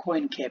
CoinCap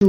2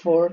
4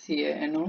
CANO,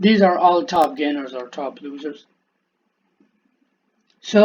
these are all top gainers or top losers. So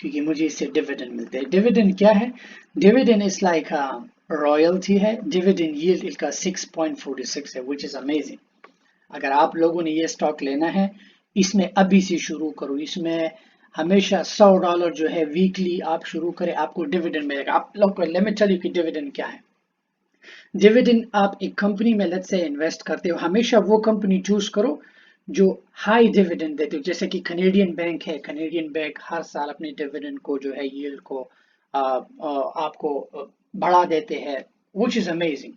کیونکہ مجھے اس سے dividend ملتے ہیں. ڈیویڈنڈ کیا ہے؟ ڈیویڈنڈ از لائک رائلٹی ہے. ڈیویڈنڈ ییلڈ اس کا 6.46 ہے which is amazing. اگر آپ لوگوں نے یہ اسٹاک لینا ہے اس میں ابھی سے شروع کرو. اس میں ہمیشہ $100 جو ہے ویکلی آپ شروع کریں آپ کو ڈیویڈنڈ ملے گا. آپ لوگ کو لیٹ می ٹیل یو کہ ڈیویڈنڈ کیا ہے. ڈیویڈنڈ آپ ایک کمپنی میں لیٹ سے انویسٹ کرتے ہو. ہمیشہ وہ کمپنی چوز کرو جو ہائی ڈیویڈنڈ دیتے ہو. جیسے کہ کینیڈین بینک ہے. کینیڈین بینک ہر سال اپنے ڈیویڈنڈ کو جو ہے ییلڈ کو آپ کو بڑھا دیتے ہیں which is amazing.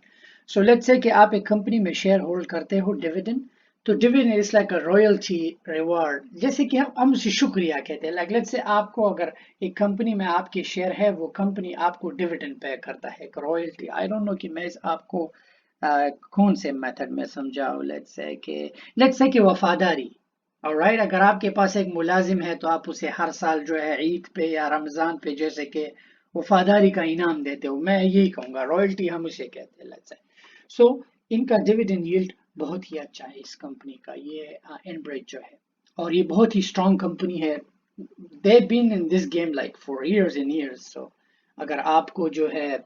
So let's say کہ آپ ایک کمپنی میں شیئر ہولڈ کرتے ہو ڈیویڈنڈ تو dividend is like a royalty reward. جیسے کہ ہم اسے شکریہ کہتے ہیں. لائک لیٹس سے آپ کو اگر ایک کمپنی میں آپ کے شیئر ہے وہ کمپنی آپ کو ڈیویڈنڈ پے کرتا ہے ایک رائلٹی. آئی ڈونٹ نو کہ میں آپ کو کون سے میتھڈ میں سمجھاؤ. لیٹس سے کہ وفاداری. alright اگر آپ کے پاس ایک ملازم ہے تو آپ اسے ہر سال جو ہے عید پہ یا رمضان پہ جیسے کہ وفاداری کا انعام دیتے ہو. میں یہی کہوں گا رائلٹی ہم اسے کہتے ہیں. لیٹس سے سو ان کا ڈیویڈنڈ ییلڈ بہت ہی اچھا ہے اس کمپنی کا. یہ انبریج جو ہے اور یہ بہت ہی اسٹرانگ کمپنی ہے. they been in this game like for years and years. so اگر آپ کو جو ہے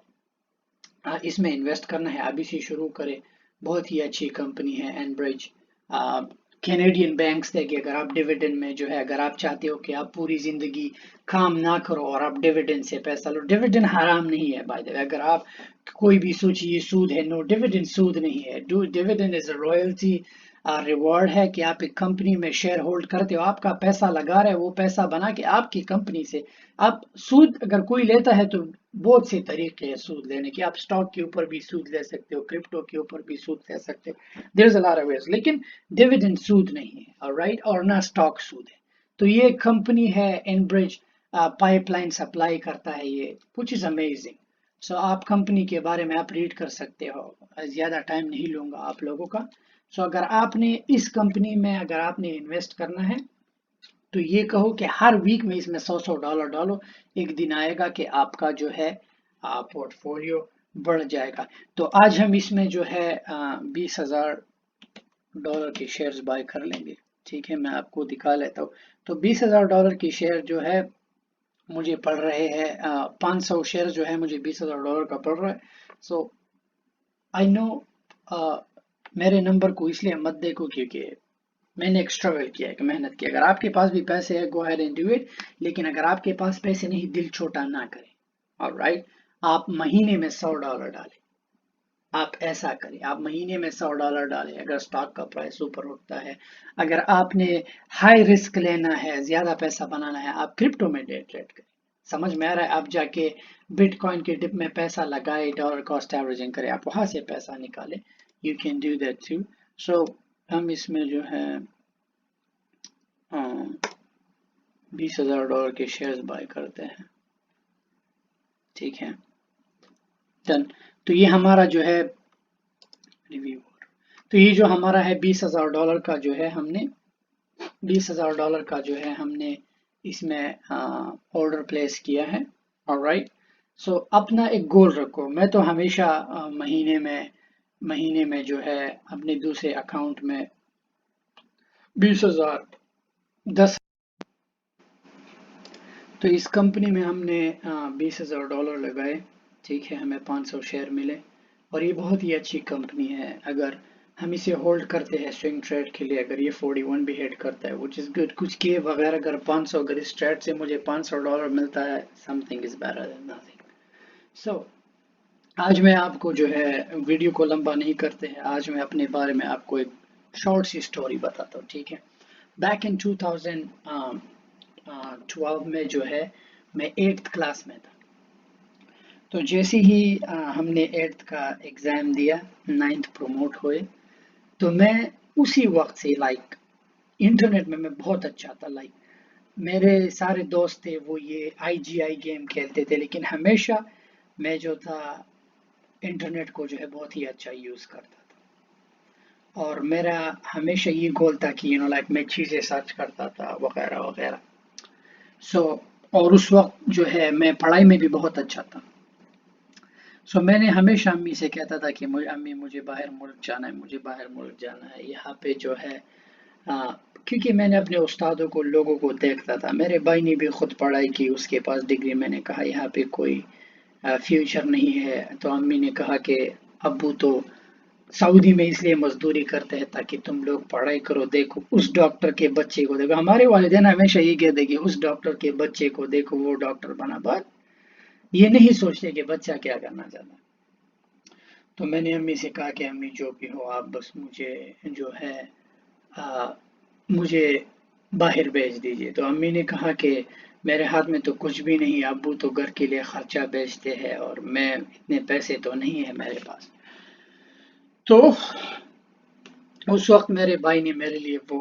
اس میں انویسٹ کرنا ہے ابھی سے شروع کرے. بہت ہی اچھی کمپنی ہے انبریج. کینیڈین بینکس تھے کہ اگر آپ ڈیویڈنڈ میں جو ہے اگر آپ چاہتے ہو کہ آپ پوری زندگی کام نہ کرو اور آپ ڈیویڈنڈ سے پیسہ لو. ڈیویڈنڈ حرام نہیں ہے بائی دا وے. اگر آپ کوئی بھی سوچی یہ سود ہے. نو ڈیویڈنڈ سود نہیں ہے. Dividend is a royalty reward ہے کہ آپ ایک کمپنی میں شیئر ہولڈ کرتے ہو. آپ کا پیسہ لگا رہے وہ پیسہ بنا کے آپ کی کمپنی سے آپ سود اگر کوئی لیتا ہے تو بہت سے طریقے ہیں سود لینے کے. آپ اسٹاک کے اوپر بھی سود لے سکتے ہو. کرپٹو کے اوپر بھی سود لے سکتے ہو. دیر از اے لاٹ آف ویز. لیکن ڈیویڈنڈ سود نہیں ہے. alright اور نہ اسٹاک سود ہے. تو یہ کمپنی ہے انبریج پائپ لائن سپلائی کرتا ہے یہ which is amazing. سو آپ کمپنی کے بارے میں آپ ریڈ کر سکتے ہو. زیادہ ٹائم نہیں لوں گا آپ لوگوں کا. سو اگر آپ نے اس کمپنی میں اگر آپ نے انویسٹ کرنا ہے تو یہ کہو کہ ہر ویک میں اس میں $100 ڈالو. ایک دن آئے گا کہ آپ کا جو ہے پورٹ فولیو بڑھ جائے گا. تو آج ہم اس میں جو ہے $20,000 کے شیئرز بائی کر لیں گے. ٹھیک ہے میں آپ کو دکھا لیتا ہوں. تو $20,000 کی شیئر جو ہے مجھے پڑ رہے ہیں 500 شیئر جو ہے مجھے $20,000 کا پڑ رہا ہے. سو آئی نو میرے نمبر کو اس لیے مت دیکھو کیونکہ میں نے اسٹرگل کیا ہے محنت کی. اگر آپ کے پاس بھی پیسے ہے go ahead and do it. لیکن اگر آپ کے پاس پیسے نہیں دل چھوٹا نہ کریں. alright آپ مہینے میں $100 ڈالیں. آپ ایسا کریں آپ مہینے میں $100 ڈالیں. اگر اسٹاک کا پرائس اوپر اٹھتا ہے اگر آپ نے ہائی رسک لینا ہے زیادہ پیسہ بنانا ہے آپ کرپٹو میں ڈے ٹریڈ کریں. سمجھ میں آ رہا ہے. آپ جا کے بٹ کوائن کے ڈپ میں پیسہ لگائے ڈالر کاسٹ ایوریجنگ کریں آپ وہاں سے پیسہ نکالیں. You can do that too. So ہم اس میں جو ہے $20,000 کے شیئرز بائی کرتے ہیں. ٹھیک ہے ڈن. تو یہ ہمارا جو ہے ریویو. تو یہ جو ہمارا ہے $20,000 کا جو ہے ہم نے $20,000 کا جو ہے ہم نے اس میں آرڈر پلیس کیا ہے. alright سو اپنا ایک گول رکھو. میں تو ہمیشہ مہینے میں جو ہے اپنے دوسرے اکاؤنٹ میں 20,000 10. تو اس کمپنی میں ہم نے $20,000 لگائے. ٹھیک ہے ہمیں 500 شیئر ملے اور یہ بہت ہی اچھی کمپنی ہے. اگر ہم اسے ہولڈ کرتے ہیں سوئنگ ٹریڈ کے لیے اگر یہ 41 بھی ہٹ کرتا ہے which is good. کچھ کیے بغیر اگر 500 اگر اس ٹریڈ سے مجھے $500 ملتا ہے something is better than nothing. so آج میں آپ کو جو ہے ویڈیو کو لمبا نہیں کرتے ہیں. آج میں اپنے بارے میں آپ کو ایک شارٹ سی سٹوری بتاتا ہوں. ٹھیک ہے بیک ان 2012 میں جو ہے میں 8th کلاس میں تھا. تو جیسے ہی ہم نے 8th کا ایگزام دیا 9th پروموٹ ہوئے تو میں اسی وقت سے لائک انٹرنیٹ میں بہت اچھا تھا. لائک میرے سارے دوست تھے وہ یہ IGI گیم کھیلتے تھے لیکن ہمیشہ میں جو تھا انٹرنیٹ کو جو ہے بہت ہی اچھا یوز کرتا تھا اور میرا ہمیشہ یہ گول تھا کہ لائک میں چیزیں سرچ کرتا تھا وغیرہ وغیرہ. سو اور اس وقت جو ہے میں پڑھائی میں بھی بہت اچھا تھا. سو میں نے ہمیشہ امی سے کہتا تھا کہ امی مجھے باہر ملک جانا ہے مجھے باہر ملک جانا ہے. یہاں پہ جو ہے کیونکہ میں نے اپنے استادوں کو لوگوں کو دیکھتا تھا. میرے بھائی نے بھی خود پڑھائی کی, اس کے پاس ڈگری. میں نے کہا یہاں پہ کوئی فیوچر نہیں ہے. تو امی نے کہا کہ ابو تو سعودی میں اس لیے مزدوری کرتے ہیں تاکہ تم لوگ پڑھائی کرو. دیکھو اس ڈاکٹر کے بچے کو دیکھو. ہمارے والدین ہمیشہ یہ کہتے کہ اس ڈاکٹر کے بچے کو دیکھو, وہ ڈاکٹر بنا. بات یہ نہیں سوچتے کہ بچہ کیا کرنا چاہتا. تو میں نے امی سے کہا کہ امی جو بھی ہو آپ بس مجھے جو ہے مجھے باہر بھیج دیجیے. تو امی نے کہا کہ میرے ہاتھ میں تو کچھ بھی نہیں, ابو تو گھر کے لیے خرچہ بیچتے ہیں اور میں اتنے پیسے تو نہیں ہے میرے پاس. تو اس وقت میرے بھائی نے میرے لیے وہ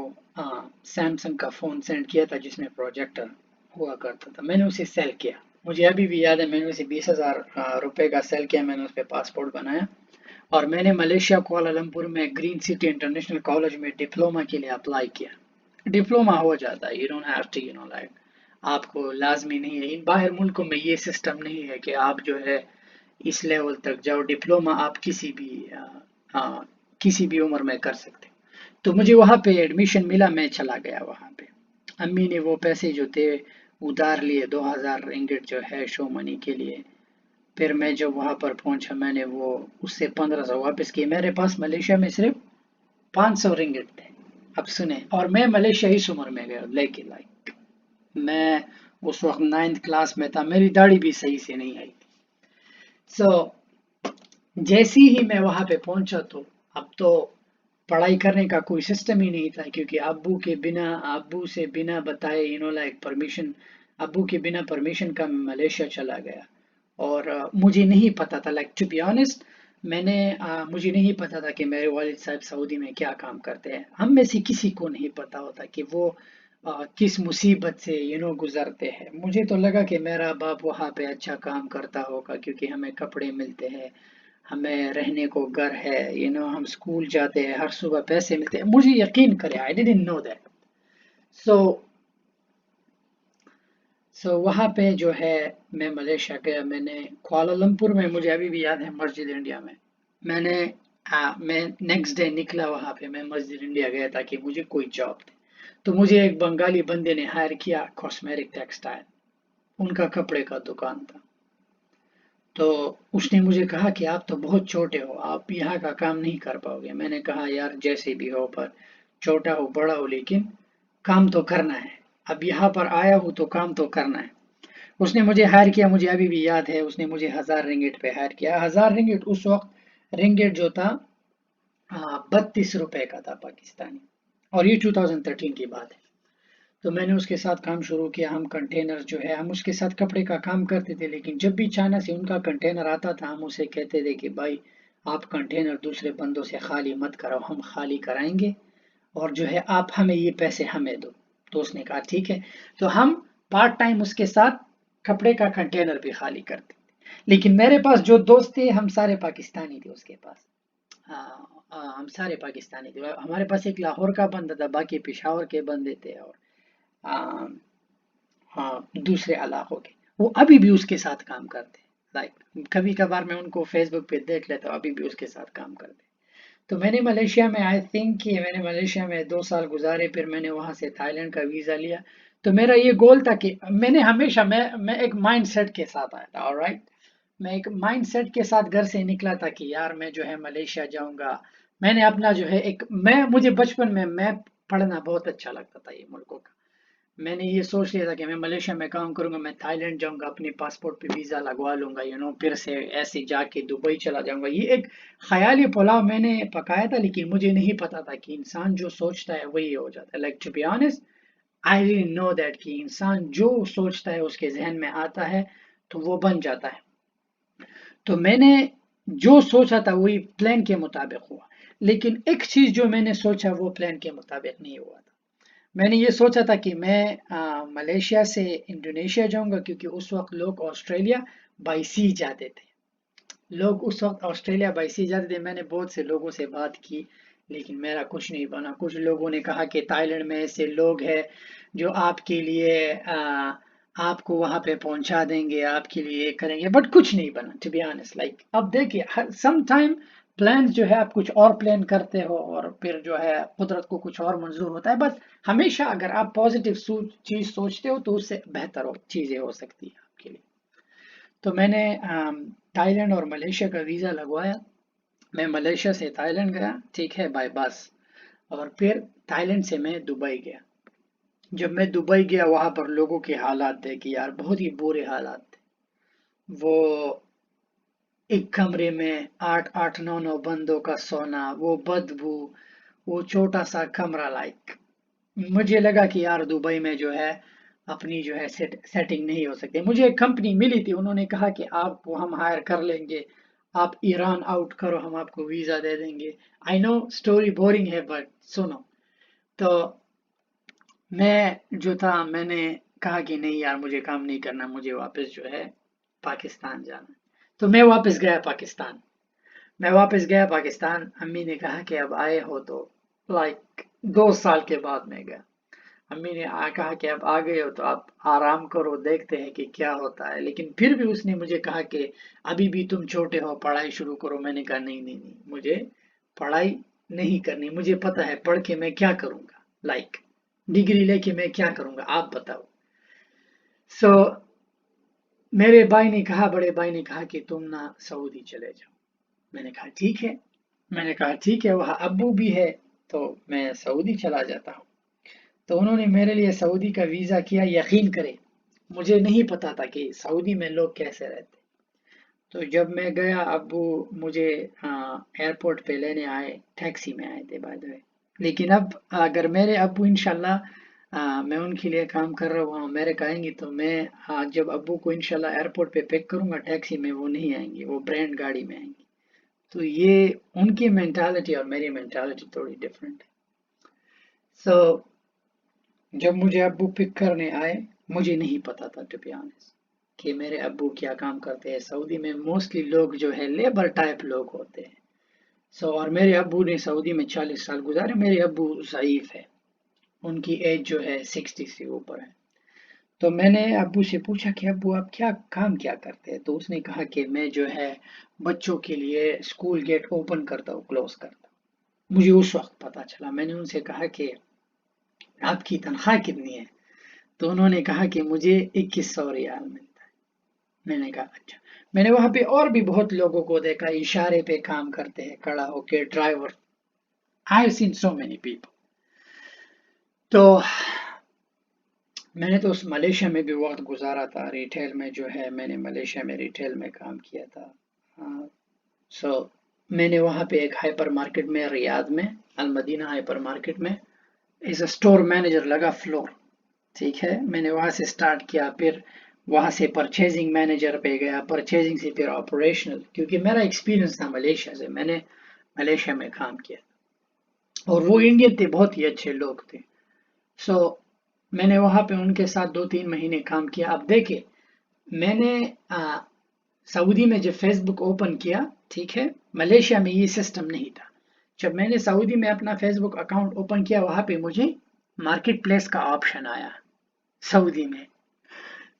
سیمسنگ کا فون سینڈ کیا تھا جس میں پروجیکٹر ہوا کرتا تھا. میں نے اسے سیل کیا. مجھے ابھی بھی یاد ہے میں نے اسے 20,000 روپے کا سیل کیا. میں نے اس پہ پاسپورٹ بنایا اور میں نے ملیشیا کوالالمپور میں گرین سٹی انٹرنیشنل کالج میں ڈپلوما کے لیے اپلائی کیا. ڈپلوما ہو جاتا ہے, you don't have to like آپ کو لازمی نہیں ہے. ان باہر ملکوں میں یہ سسٹم نہیں ہے کہ آپ جو ہے اس لیول تک جاؤ. ڈپلوما آپ کسی بھی عمر میں کر سکتے. تو مجھے وہاں پہ ایڈمیشن ملا, میں چلا گیا وہاں پہ. امی نے وہ پیسے جو تھے ادھار لیے, 2,000 رنگٹ جو ہے شو منی کے لیے. پھر میں جب وہاں پر پہنچا میں نے وہ اس سے 1,500 واپس کیے. میرے پاس ملیشیا میں صرف 500 رنگٹ تھے. اب سنیں, اور میں ملیشیا اس عمر میں گیا لیکن میں اس وقت 9th کلاس میں تھا. میری داڑھی بھی صحیح سے نہیں آئی تھی. جیسی ہی میں وہاں پہ پہنچا تو اب تو پڑھائی کرنے کا کوئی سسٹم ہی نہیں تھا, کیونکہ ابو سے بنا بتائے پرمیشن, ابو کے بنا پرمیشن کا ملیشیا چلا گیا. اور مجھے نہیں پتا تھا ٹو بی آنےسٹ, مجھے نہیں پتا تھا کہ میرے والد صاحب سعودی میں کیا کام کرتے ہیں. ہم میں سے کسی کو نہیں پتا ہوتا کہ وہ کس مصیبت سے گزرتے ہیں. مجھے تو لگا کہ میرا باپ وہاں پہ اچھا کام کرتا ہوگا کیونکہ ہمیں کپڑے ملتے ہیں, ہمیں رہنے کو گھر ہے, ہم اسکول جاتے ہیں, ہر صبح پیسے ملتے ہیں. مجھے یقین کرے I didn't know that. وہاں پہ جو ہے میں ملیشیا گیا. میں نے کوالالمپور میں, مجھے ابھی بھی یاد ہے, مسجد انڈیا میں میں نیکسٹ ڈے نکلا وہاں پہ. میں مسجد انڈیا گیا تاکہ مجھے کوئی جاب دے. تو مجھے ایک بنگالی بندے نے ہائر کیا, کاسمیٹک ٹیکسٹائل, ان کا کپڑے کا دکان تھا. تو اس نے مجھے کہا کہ آپ تو بہت چھوٹے ہو, آپ یہاں کا کام نہیں کر پاؤ گے. میں نے کہا یار جیسے بھی ہو, پر چھوٹا ہو بڑا ہو لیکن کام تو کرنا ہے. اب یہاں پر آیا ہوں تو کام تو کرنا ہے. اس نے مجھے ہائر کیا, مجھے ابھی بھی یاد ہے, اس نے مجھے 1,000 رنگٹ پہ ہائر کیا. 1,000 رنگٹ اس وقت رنگٹ جو تھا 32 روپے کا تھا پاکستانی, اور یہ 2013 کی بات ہے. تو میں نے اس کے ساتھ کام شروع کیا. ہم کنٹینر جو ہے, ہم اس کے ساتھ کپڑے کا کام کرتے تھے, لیکن جب بھی چائنا سے ان کا کنٹینر آتا تھا ہم اسے کہتے تھے کہ بھائی آپ کنٹینر دوسرے بندوں سے خالی مت کرو, ہم خالی کرائیں گے اور جو ہے آپ ہمیں یہ پیسے ہمیں دو. تو اس نے کہا ٹھیک ہے. تو ہم پارٹ ٹائم اس کے ساتھ کپڑے کا کنٹینر بھی خالی کرتے. لیکن میرے پاس جو دوست تھے ہم سارے پاکستانی تھے. اس کے پاس ہم سارے پاکستانی تھے. ہمارے پاس ایک لاہور کا بندہ تھا, باقی پشاور کے بندے تھے اور دوسرے علاقوں کے. وہ ابھی بھی اس کے ساتھ کام کرتے. کبھی کبھار میں ان کو فیس بک پہ دیکھ لیتا ہوں, ابھی بھی اس کے ساتھ کام کرتے. تو میں نے ملیشیا میں میں نے ملیشیا میں 2 سال گزارے. پھر میں نے وہاں سے تھائی لینڈ کا ویزا لیا. تو میرا یہ گول تھا کہ میں نے ہمیشہ میں ایک مائنڈ سیٹ کے ساتھ آیا تھا. alright, میں ایک مائنڈ سیٹ کے ساتھ گھر سے نکلا تھا کہ یار میں جو ہے ملیشیا جاؤں گا. میں نے اپنا جو ہے مجھے بچپن میں پڑھنا بہت اچھا لگتا تھا یہ ملکوں کا. میں نے یہ سوچ لیا تھا کہ میں ملیشیا میں کام کروں گا, میں تھائی لینڈ جاؤں گا, اپنے پاسپورٹ پہ ویزا لگوا لوں گا, پھر سے ایسے جا کے دبئی چلا جاؤں گا. یہ ایک خیالی پلاؤ میں نے پکایا تھا, لیکن مجھے نہیں پتا تھا کہ انسان جو سوچتا ہے وہی ہو جاتا ہے. To be honest I didn't know that کہ انسان جو سوچتا ہے اس کے ذہن میں آتا ہے تو وہ بن جاتا ہے. تو میں نے جو سوچا تھا وہی پلان کے مطابق ہوا, لیکن ایک چیز جو میں نے سوچا وہ پلان کے مطابق نہیں ہوا تھا. میں نے یہ سوچا تھا کہ میں ملیشیا سے انڈونیشیا جاؤں گا, کیونکہ اس وقت لوگ آسٹریلیا بائی سی جاتے تھے. میں نے بہت سے لوگوں سے بات کی لیکن میرا کچھ نہیں بنا. کچھ لوگوں نے کہا کہ تھائی لینڈ میں ایسے لوگ ہیں جو آپ کے لیے آپ کو وہاں پہ پہنچا دیں گے, آپ کے لیے کریں گے, بٹ کچھ نہیں بنا. ٹو بی آنےسٹ اب دیکھیے سم ٹائم پلان جو ہے آپ کچھ اور پلان کرتے ہو اور پھر جو ہے قدرت کو کچھ اور منظور ہوتا ہے. بس ہمیشہ اگر آپ پازیٹیو چیز سوچتے ہو تو اس سے بہتر چیزیں ہو سکتی ہیں آپ کے لیے. تو میں نے تائی لینڈ اور ملیشیا کا ویزا لگوایا. میں ملیشیا سے تائی لینڈ گیا، ٹھیک ہے، بائی بس. اور پھر تائی لینڈ سے میں دبئی گیا. جب میں دبئی گیا وہاں پر لوگوں کے حالات دیکھے یار، بہت ہی برے حالات تھے. وہ ایک کمرے میں 8 8 9 9 بندوں کا سونا، وہ بدبو، وہ چھوٹا سا کمرہ. لائک مجھے لگا کہ یار دبئی میں جو ہے اپنی جو ہے سیٹنگ نہیں ہو سکتی. مجھے ایک کمپنی ملی تھی، انہوں نے کہا کہ آپ کو ہم ہائر کر لیں گے، آپ ایران آؤٹ کرو، ہم آپ کو ویزا دے دیں گے. آئی نو اسٹوری بورنگ ہے بٹ سنو. تو میں جو تھا میں نے کہا کہ نہیں یار مجھے کام نہیں کرنا، مجھے واپس جو ہے پاکستان جانا. تو میں واپس گیا پاکستان. امی نے کہا کہ اب آئے ہو تو لائک 2 سال کے بعد میں گیا. امی نے کہا کہ اب آ گئے ہو تو آپ آرام کرو، دیکھتے ہیں کہ کیا ہوتا ہے. لیکن پھر بھی اس نے مجھے کہا کہ ابھی بھی تم چھوٹے ہو، پڑھائی شروع کرو. میں نے کہا نہیں نہیں نہیں، مجھے پڑھائی نہیں کرنی. مجھے پتا ہے پڑھ کے میں کیا کروں گا، لائک ڈگری لے کے میں کیا کروں گا، آپ بتاؤ. سو میرے بڑے بھائی نے کہا کہ تم نہ سعودی چلے جاؤ. میں نے کہا ٹھیک ہے، وہاں ابو بھی ہے تو میں سعودی چلا جاتا ہوں. تو انہوں نے میرے لیے سعودی کا ویزا کیا. یقین کرے مجھے نہیں پتا تھا کہ سعودی میں لوگ کیسے رہتے. تو جب میں گیا ابو مجھے ایئرپورٹ پہ لینے آئے، ٹیکسی میں آئے تھے بائی دا وے. لیکن اب اگر میرے ابو انشاءاللہ میں ان کے لیے کام کر رہا ہوں، میرے کہیں گے تو میں جب ابو کو انشاءاللہ ایئرپورٹ پہ پک کروں گا ٹیکسی میں، وہ نہیں آئیں گے، وہ برانڈ گاڑی میں آئیں گے. تو یہ ان کی مینٹالٹی اور میری مینٹالٹی تھوڑی ڈفرینٹ ہے. سو جب مجھے ابو پک کرنے آئے مجھے نہیں پتا تھا ٹو بی آنیسٹ کہ میرے ابو کیا کام کرتے ہیں. سعودی میں موسٹلی لوگ جو ہے لیبر ٹائپ لوگ ہوتے ہیں. اور میرے ابو نے سعودی میں 40 سال گزارے. میرے ابو ضعیف ہے، ان کی ایج جو ہے 60 سے اوپر ہے. تو میں نے ابو سے پوچھا کہ ابو آپ کیا کرتے ہیں. تو اس نے کہا کہ میں جو ہے بچوں کے لیے اسکول گیٹ اوپن کرتا ہوں، کلوز کرتا ہوں. مجھے اس وقت پتا چلا. میں نے ان سے کہا کہ آپ کی تنخواہ کتنی ہے. تو انہوں نے کہا کہ مجھے 2100 ریال ملتا ہے. میں نے کہا اچھا. میں نے وہاں پہ اور بھی بہت لوگوں کو دیکھا اشارے پہ کام کرتے ہیں، کھڑا ہو کے driver. I have seen so many people. تو میں نے تو اس ملیشیا میں بھی وقت گزارا تھا. ریٹیل میں جو ہے میں نے ملیشیا میں ریٹیل میں کام کیا تھا. سو میں نے وہاں پہ ایک ہائپر مارکیٹ میں ریاض میں، المدینہ ہائپر مارکیٹ میں ایز اے اسٹور مینیجر لگا فلور. ٹھیک ہے، میں نے وہاں سے سٹارٹ کیا. پھر وہاں سے پرچیزنگ مینیجر پہ گیا، پرچیزنگ سے پھر آپریشنل. کیونکہ میرا ایکسپیرینس تھا ملیشیا سے، میں نے ملیشیا میں کام کیا اور وہ انڈین تھے، بہت ہی اچھے لوگ تھے. سو میں نے وہاں پہ ان کے ساتھ 2 3 مہینے کام کیا. اب دیکھے میں نے سعودی میں جب فیس بک اوپن کیا، ٹھیک ہے، ملیشیا میں یہ سسٹم نہیں تھا. جب میں نے سعودی میں اپنا فیس بک اکاؤنٹ اوپن کیا وہاں پہ مجھے مارکیٹ پلیس کا آپشن آیا. سعودی میں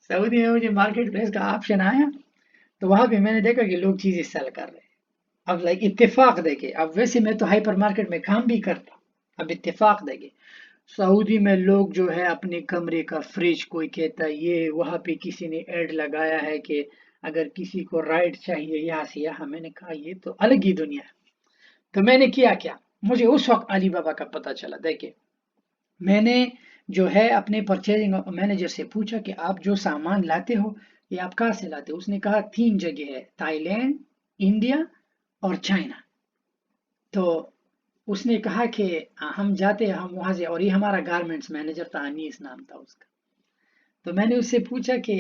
مجھے مارکیٹ پلیس کا آپشن آیا. تو وہاں پہ میں نے دیکھا کہ لوگ چیزیں سیل کر رہے ہیں. اب لائک اتفاق دیکھے، اب ویسے میں تو ہائپر مارکیٹ میں کام بھی کرتا. اب اتفاق دیکھے سعودی میں لوگ جو ہے اپنے کمرے کا فریج، کوئی کہتا ہے یہ وہاں پہ کسی نے ایڈ لگایا ہے کہ اگر کسی کو رائڈ چاہیے یہاں سے یہاں. میں نے کہا یہ تو الگ ہی دنیا ہے. تو میں نے کیا مجھے اس وقت علی بابا کا پتہ چلا. دیکھیں میں نے جو ہے اپنے پرچیزنگ مینیجر سے پوچھا کہ آپ جو سامان لاتے ہو یہ آپ کہاں سے لاتے ہو. اس نے کہا 3 جگہ ہے، تائی لینڈ، انڈیا اور چائنا. تو اس نے کہا کہ ہم جاتے ہیں ہم وہاں سے، اور یہ ہمارا گارمنٹس مینیجر تھا، انیس نام تھا اس کا. تو میں نے اس سے پوچھا کہ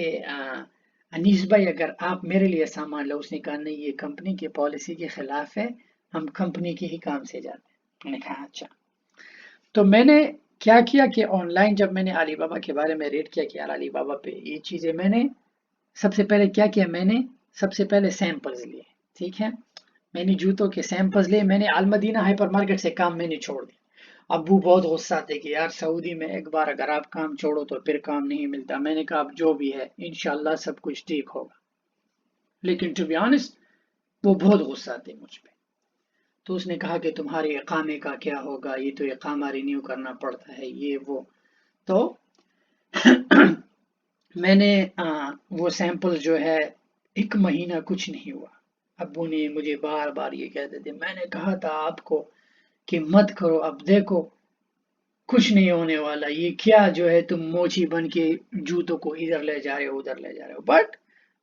انیس بھائی اگر آپ میرے لیے سامان لو. اس نے کہا نہیں یہ کمپنی کی پالیسی کے خلاف ہے، ہم کمپنی کے ہی کام سے جاتے ہیں. میں نے کہا اچھا. تو میں نے کیا کہ آن لائن جب میں نے علی بابا کے بارے میں ریڈ کیا کہ یار علی بابا پہ یہ چیزیں، میں نے سب سے پہلے کیا میں نے سب سے پہلے سیمپلز لیے. ٹھیک ہے، میں نے جوتوں کے سیمپلز لیے. میں نے المدینہ ہائپر مارکیٹ سے کام میں نے چھوڑ دیا. ابو بہت غصہ تھے کہ یار سعودی میں ایک بار اگر آپ کام چھوڑو تو پھر کام نہیں ملتا. میں نے کہا اب جو بھی ہے انشاءاللہ سب کچھ ٹھیک ہوگا. لیکن ٹو بی آنیسٹ وہ بہت غصہ تھے مجھ پہ. تو اس نے کہا کہ تمہارے اقامے کا کیا ہوگا، یہ تو اقامہ رینیو کرنا پڑتا ہے یہ وہ. تو میں نے وہ سیمپل جو ہے 1 مہینہ کچھ نہیں ہوا. ابو نے مجھے بار بار یہ کہتے تھے، میں نے کہا تھا آپ کو کہ مت کرو، اب دیکھو کچھ نہیں ہونے والا، یہ کیا جو ہے تم موچی بن کے جوتوں کو ادھر لے جا رہے ہو ادھر لے جا رہے ہو. بٹ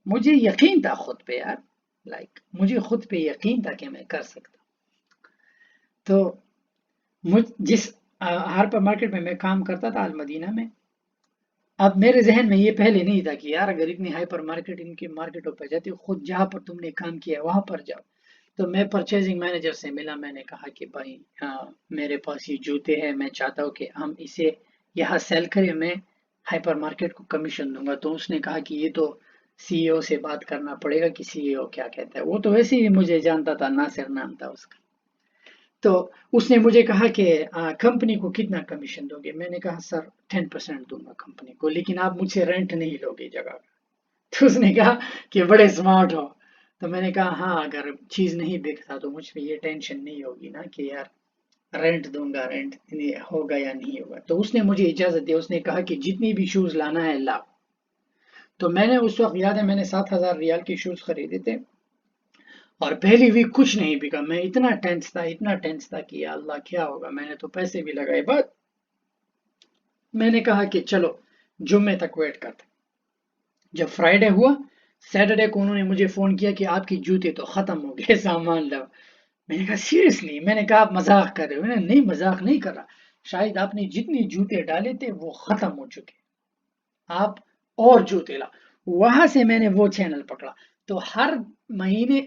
مجھے یقین تھا خود پہ یار، مجھے خود پہ یقین تھا کہ میں کر سکتا. تو جس ہارپر مارکیٹ میں میں کام کرتا تھا المدینہ میں، اب میرے ذہن میں یہ پہلے نہیں تھا کہ یار اگر اتنی ہائپر مارکیٹ ان کی مارکیٹوں پہ جاتی ہو، خود جہاں پر تم نے کام کیا وہاں پر جاؤ. تو میں پرچیزنگ مینیجر سے ملا، میں نے کہا کہ بھائی میرے پاس یہ جوتے ہیں، میں چاہتا ہوں کہ ہم اسے یہاں سیل کریں، میں ہائپر مارکیٹ کو کمیشن دوں گا. تو اس نے کہا کہ یہ تو سی ای او سے بات کرنا پڑے گا کہ سی ای او کیا کہتا ہے. وہ تو ویسے ہی مجھے جانتا تھا، ناصر نام تھا اس کا. تو اس نے مجھے کہا کہ کمپنی کو کتنا کمیشن دو گے. میں نے کہا سر 10% دوں گا کمپنی کو، لیکن آپ مجھ سے رینٹ نہیں لو گے جگہ کا. تو اس نے کہا کہ بڑے اسمارٹ ہو. تو میں نے کہا ہاں اگر چیز نہیں بکتا تو مجھ پہ یہ ٹینشن نہیں ہوگی نا کہ یار رینٹ دوں گا، رینٹ ہوگا یا نہیں ہوگا. تو اس نے مجھے اجازت دی، اس نے کہا کہ جتنی بھی شوز لانا ہے لاؤ. تو میں نے اس وقت یاد ہے میں نے 7,000 ریال کے شوز خریدے تھے، اور پہلی ویک کچھ نہیں بکا. میں اتنا ٹینس تھا کہ یا اللہ کیا ہوگا. میں نے تو پیسے بھی لگائے، بٹ میں نے کہا کہ چلو جمعے تک ویٹ کرتے. جب فرائیڈے ہوا، سیٹرڈے کو انہوں نے مجھے فون کیا کہ آپ کی جوتے تو ختم ہو گئے، سامان لاؤ. میں نے کہا سیریسلی؟ میں نے کہا آپ مذاق کر رہے ہو. نہیں مذاق نہیں کر رہا، شاید آپ نے جتنی جوتے ڈالے تھے وہ ختم ہو چکے، آپ اور جوتے لا. وہاں سے میں نے وہ چینل پکڑا. تو ہر مہینے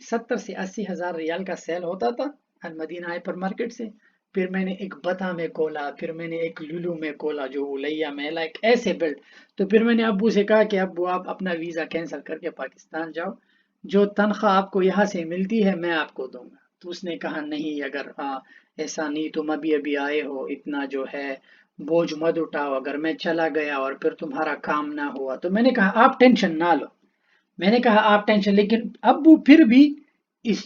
70 سے 80 ہزار ریال کا سیل ہوتا تھا المدینہ ہائپر مارکیٹ سے. پھر میں نے ایک بتا میں کھولا، پھر میں نے ایک لولو میں کھولا جو لیا میں، لائک ایسے بلڈ. تو پھر میں نے ابو سے کہا کہ ابو آپ اپنا ویزا کینسل کر کے پاکستان جاؤ، جو تنخواہ آپ کو یہاں سے ملتی ہے میں آپ کو دوں گا. تو اس نے کہا نہیں، اگر ایسا نہیں، تم ابھی آئے ہو، اتنا جو ہے بوجھ مت اٹھاؤ، اگر میں چلا گیا اور پھر تمہارا کام نہ ہوا. تو میں نے کہا آپ ٹینشن نہ لو، میں نے کہا آپ ٹینشن. لیکن ابو پھر بھی اس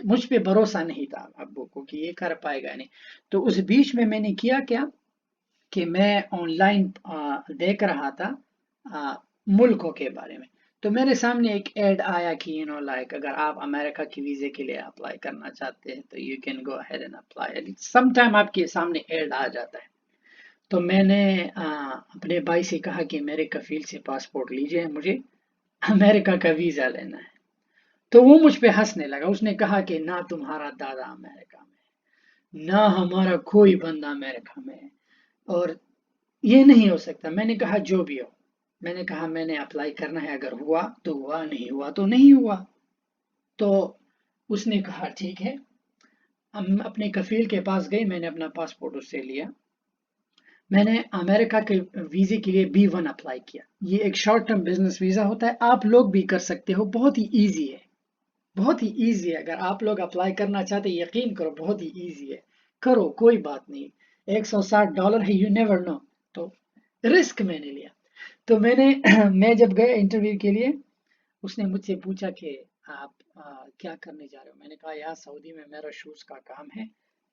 مجھ پہ بھروسہ نہیں تھا ابو کو کہ یہ کر پائے گا نہیں. تو اس بیچ میں نے کیا کیا کہ میں آن لائن دیکھ رہا تھا ملکوں کے بارے میں. تو میرے سامنے ایک ایڈ آیا کہ اگر آپ امریکہ کی ویزے کے لیے اپلائی کرنا چاہتے ہیں تو you can go ahead and apply. Some time آپ کے سامنے ایڈ آ جاتا ہے. تو میں نے اپنے بھائی سے کہا کہ میرے کفیل سے پاسپورٹ لیجئے، مجھے امریکہ کا ویزا لینا ہے. تو وہ مجھ پہ ہنسنے لگا. اس نے کہا کہ نہ تمہارا دادا امریکہ میں، نہ ہمارا کوئی بندہ امریکہ میں ہے، اور یہ نہیں ہو سکتا. میں نے کہا جو بھی ہو، میں نے کہا میں نے اپلائی کرنا ہے، اگر ہوا تو ہوا، نہیں ہوا تو نہیں ہوا. تو اس نے کہا ٹھیک ہے. ہم اپنے کفیل کے پاس گئے، میں نے اپنا پاسپورٹ اس سے لیا. میں نے امریکہ کے ویزے کے لیے B1 اپلائی کیا. یہ ایک شارٹ ٹرم بزنس ویزا ہوتا ہے، آپ لوگ بھی کر سکتے ہو، بہت ہی ایزی ہے، بہت ہی ایزی ہے. اگر آپ لوگ اپلائی کرنا چاہتے یقین کرو بہت ہی ایزی ہے، کرو کوئی بات نہیں. $160 ہے، یو نیور نو. تو رسک میں نے لیا. تو میں جب گیا انٹرویو کے لیے، اس نے مجھ سے پوچھا کہ آپ کیا کرنے جا رہے ہو. میں نے کہا یہاں سعودی میں میرا شوز کا کام ہے،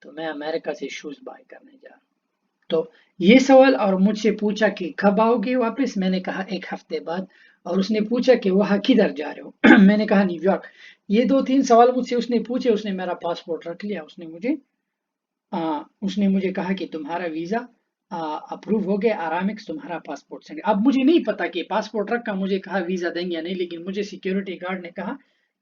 تو میں امریکہ سے شوز بائی کرنے جا رہا ہوں. تو یہ سوال، اور مجھ سے پوچھا کہ کب آؤ گے واپس. میں نے کہا 1 ہفتے بعد. اور اس نے پوچھا کہ وہاں کدھر جا رہے ہو. میں نے کہا نیو یارک. یہ 2-3 سوال مجھ سے اس نے پوچھے. اس نے میرا پاسپورٹ رکھ لیا. اس نے مجھے کہا کہ تمہارا ویزا اپروو ہو گیا، آرامکس تمہارا پاسپورٹ سینڈ. اب مجھے نہیں پتا کہ پاسپورٹ رکھا، مجھے کہا ویزا دیں گے یا نہیں، لیکن مجھے سیکیورٹی گارڈ نے کہا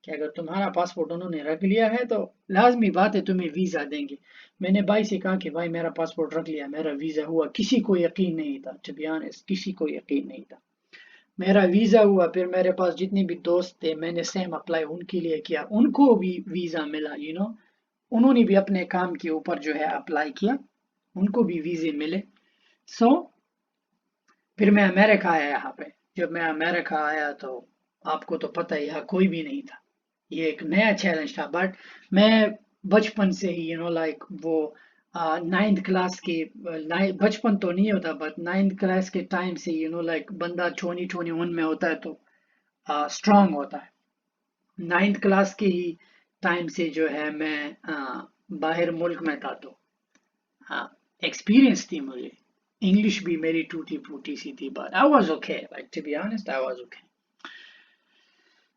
کہ اگر تمہارا پاسپورٹ انہوں نے رکھ لیا ہے تو لازمی بات ہے تمہیں ویزا دیں گے. میں نے بھائی سے کہا کہ بھائی میرا پاسپورٹ رکھ لیا، میرا ویزا ہوا. کسی کو یقین نہیں تھا، ٹو بی آنیسٹ کسی کو یقین نہیں تھا. میرا ویزا ہوا. پھر میرے پاس جتنے بھی دوست تھے میں نے سیم اپلائی ان کے لیے کیا، ان کو بھی ویزا ملا. انہوں نے بھی اپنے کام کے اوپر جو ہے اپلائی کیا، ان کو بھی ویزے ملے. پھر میں امریکہ آیا. یہاں پہ جب میں امریکہ آیا تو آپ کو تو پتہ ہے یہاں کوئی بھی نہیں تھا. یہ ایک نیا چیلنج تھا. بٹ میں بچپن سے ہی وہ 9th کلاس کے، بچپن تو نہیں ہوتا بٹ 9th کلاس کے ٹائم سے بندہ 21 میں ہوتا ہے تو اسٹرانگ ہوتا ہے. 9th کلاس کے ہی ٹائم سے جو ہے میں باہر ملک میں تھا تو ایکسپیرینس تھی مجھے. انگلش بھی میری ٹوٹی پھوٹی سی تھی بات. I was okay, like to be honest, I was okay.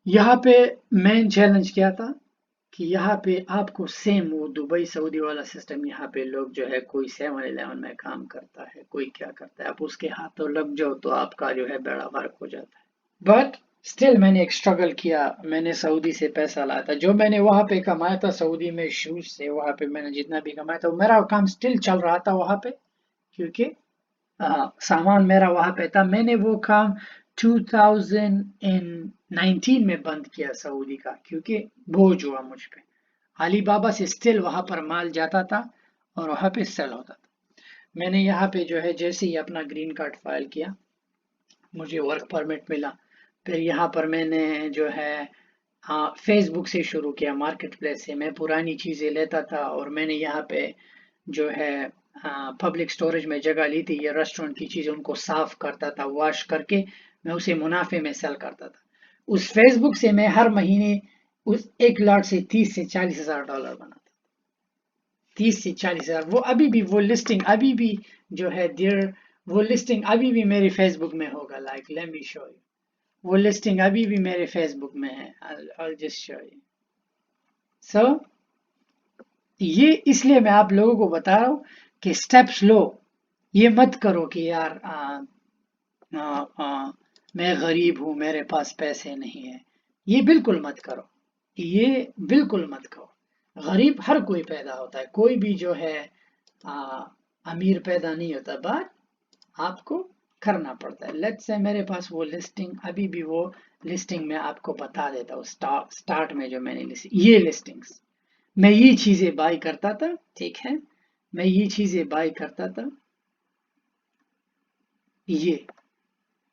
یہاں پہ مین چیلنج کیا تھا کہ یہاں پہ آپ کو سیم وہ دبئی سعودی والا سسٹم. یہاں پہ لوگ جو ہے کوئی 7-11 میں کام کرتا ہے, کوئی کیا کرتا ہے, آپ اس کے ہاتھوں لگ جاؤ تو آپ کا جو ہے بیڑا غرق ہو جاتا ہے. بٹ اسٹل میں نے ایک اسٹرگل کیا. میں نے سعودی سے پیسہ لایا تھا, جو میں نے وہاں پہ کمایا تھا سعودی میں شوز سے, وہاں پہ میں نے جتنا بھی کمایا تھا میرا کام اسٹل چل رہا تھا وہاں پہ, کیونکہ سامان میرا وہاں پہ تھا. میں نے وہ کام 2019 میں بند کیا سعودی کا, کیونکہ بوجھ ہوا مجھ پہ. علی بابا سے اسٹل وہاں پر مال جاتا تھا اور وہاں پہ سیل ہوتا تھا. میں نے یہاں پہ جو ہے جیسے ہی اپنا گرین کارڈ فائل کیا, مجھے ورک پرمٹ ملا. پھر یہاں پر میں نے جو ہے فیس بک سے شروع کیا, مارکیٹ پلیس سے. میں پرانی چیزیں لیتا تھا اور میں نے یہاں پہ جو ہے پبلک سٹوریج میں جگہ لی تھی. یہ ریسٹورنٹ کی چیزیں ان کو صاف کرتا تھا, واش کر کے میں اسے منافع میں سیل کرتا تھا. اس فیس بک سے میں ہر مہینے اس ایک لاٹ سے 30 سے 40 ہزار ڈالر بناتا. 30 سے 40 ہزار. وہ ابھی بھی وہ لسٹنگ ابھی بھی جو ہے دیر, وہ لسٹنگ ابھی بھی میری فیس بک میں ہوگا. Like let me show you, وہ لسٹنگ ابھی بھی میرے فیس بک میں ہے. I'll just show you. So یہ اس لیے میں آپ لوگوں کو بتا رہا ہوں کہ سٹیپس لو. یہ مت کرو کہ یار میں غریب ہوں, میرے پاس پیسے نہیں ہیں. یہ بالکل مت کرو, یہ بالکل مت کرو. غریب ہر کوئی پیدا ہوتا ہے, کوئی بھی جو ہے امیر پیدا نہیں ہوتا, بٹ آپ کو کرنا پڑتا ہے. لیٹ سے میرے پاس وہ لسٹنگ ابھی بھی, وہ لسٹنگ میں آپ کو بتا دیتا ہوں. سٹارٹ میں جو میں نے یہ لسٹنگز, میں یہ چیزیں بائی کرتا تھا, ٹھیک ہے, میں یہ چیزیں بائی کرتا تھا. یہ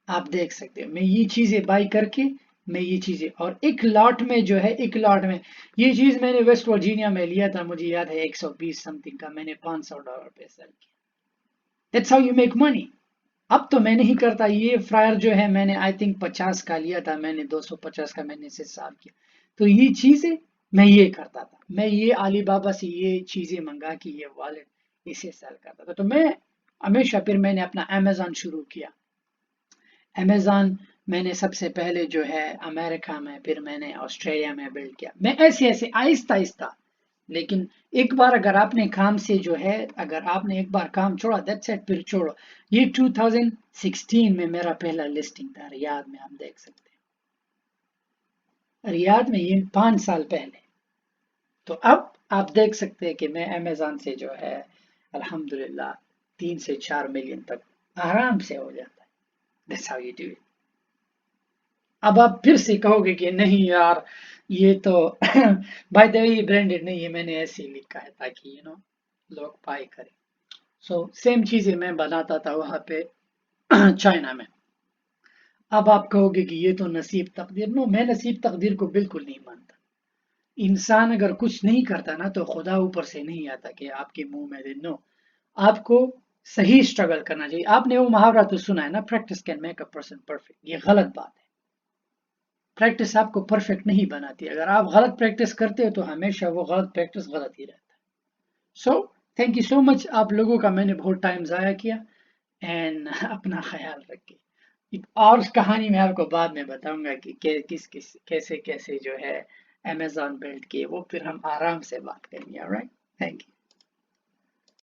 آپ دیکھ سکتے ہیں, میں یہ چیزیں بائی کر کے میں یہ چیزیں, اور ایک لاٹ میں جو ہے, ایک لاٹ میں یہ چیز میں نے ویسٹ ورجینیا میں لیا تھا, مجھے یاد ہے 120 سم تھنگ کا, میں نے $500 پہ سیل کیا. That's how you make money. اب تو میں نہیں کرتا. یہ فرائر جو ہے میں نے آئی تھنک 50 کا لیا تھا, میں نے 250 کا میں نے اسے صاف کیا. تو یہ چیزیں میں یہ کرتا تھا, میں یہ علی بابا سے یہ چیزیں منگا کے یہ والٹ اسے سیل کرتا تھا. تو میں ہمیشہ, پھر میں نے اپنا امیزون شروع کیا. امیزون میں نے سب سے پہلے جو ہے امریکہ میں, پھر میں نے آسٹریلیا میں بلڈ کیا. میں ایسے ایسے آہستہ آہستہ, لیکن ایک بار اگر آپ نے کام سے جو ہے, اگر آپ نے ایک بار کام چھوڑا, دیٹس اٹ, پھر چھوڑو. یہ 2016 میں میرا پہلا لسٹنگ تھا ریاض میں, آپ دیکھ سکتے ہیں ریاض میں, یہ 5 سال پہلے. تو اب آپ دیکھ سکتے ہیں کہ میں امیزون سے جو ہے الحمدللہ 3 سے 4 ملین تک آرام سے ہو جاتا ہے. That's how you do it. اب آپ پھر سے کہو گے کہ نہیں یار یہ تو بائی دا وے یہ برانڈیڈ نہیں ہے, میں نے ایسے ہی لکھا ہے تاکہ لوگ بائی کریں. سو سیم چیزیں میں بناتا تھا وہاں پہ چائنا میں. اب آپ کہو گے کہ یہ تو نصیب تقدیر. نو, میں نصیب تقدیر کو بالکل نہیں مانتا. انسان اگر کچھ نہیں کرتا نا تو خدا اوپر سے نہیں آتا کہ آپ کے منہ میں دے. نو, آپ کو صحیح اسٹرگل کرنا چاہیے. آپ نے وہ محاورہ تو سنا ہے نا, practice can make a person perfect. یہ غلط بات ہے. پریکٹس آپ کو پرفیکٹ نہیں بناتی. اگر آپ غلط پریکٹس کرتے ہو تو ہمیشہ وہ غلط پریکٹس غلط ہی رہتا ہے. سو تھینک یو سو مچ آپ لوگوں کا, میں نے بہت ٹائم ضائع کیا. اینڈ اپنا خیال رکھیں. اور اس کہانی میں آپ کو بعد میں بتاؤں گا کہ کیسے جو ہے امیزون بلڈ کیے, وہ پھر ہم آرام سے بات کریں گے. All right, thank you.